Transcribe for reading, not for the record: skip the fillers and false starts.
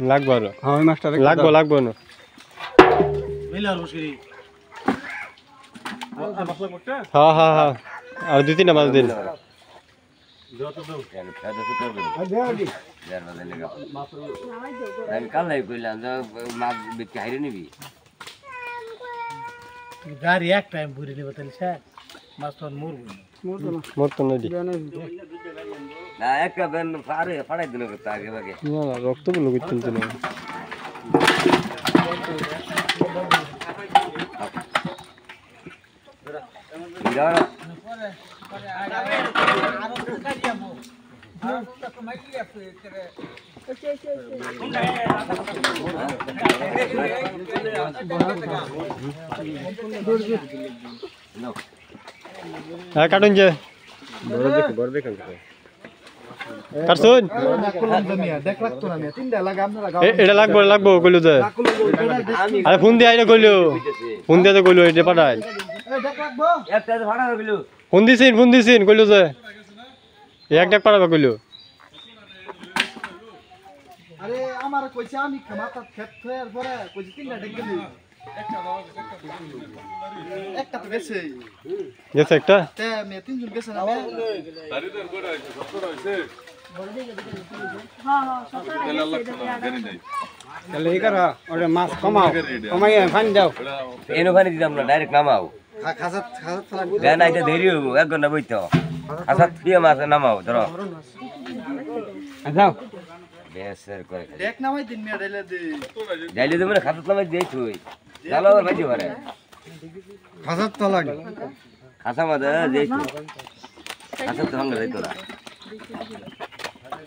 লাগবো আর হ্যাঁ ওই মাছটা লাগবো না হ্যাঁ আর 2-3টা মাছ দিন কালাই কইলাম মাছ বেচে হাইরে নিবি গাড়ি এক টাইম ঘুরে নেবে তাহলে স্যার মাছ তো মরতো না দি না একটা বেন ফাড়াই দিল আগে আগে না রক্তগুলো কিনতে না কাটুন যে বড় দেখেন কাটছুন এটা লাগবো কইলো যে আরে ফোন দিয়ে আইলো কইলো ফোন দিয়ে তো কইলো এটা পাঠাই একটা ভাড়া হইলো ফোন দিছিন কইলো যে একটা পাঠাবে কইলো আরে আমার কইছে আমি মাথা খেত হওয়ার পরে কইছে 3টা ডেকে দিই একটা তো গেছে গেছে একটা তে মে 3 জন গেছে না দারিদার করে আছে 70 হইছে তাহলে এই করা ওরে মাছ কমাই ফান দাও এনো পানি দিতাম না ডাইরেক্ট নামাও খাসাত গান আইতে দেরি হইব 1 ঘন্টা বইতো খাসাত দিয়ে মাছ নামাও ধরো যাও বেসের করে দেখ নামাই দিন মে ডাইলে দে যাইলে তুমি খাসাত নামাই দেই তুই চালো আর বাজি পারে খাসাত তো লাগে খাসা মাছ দেই তুই খাসাত তো ভাঙলে যাইতো না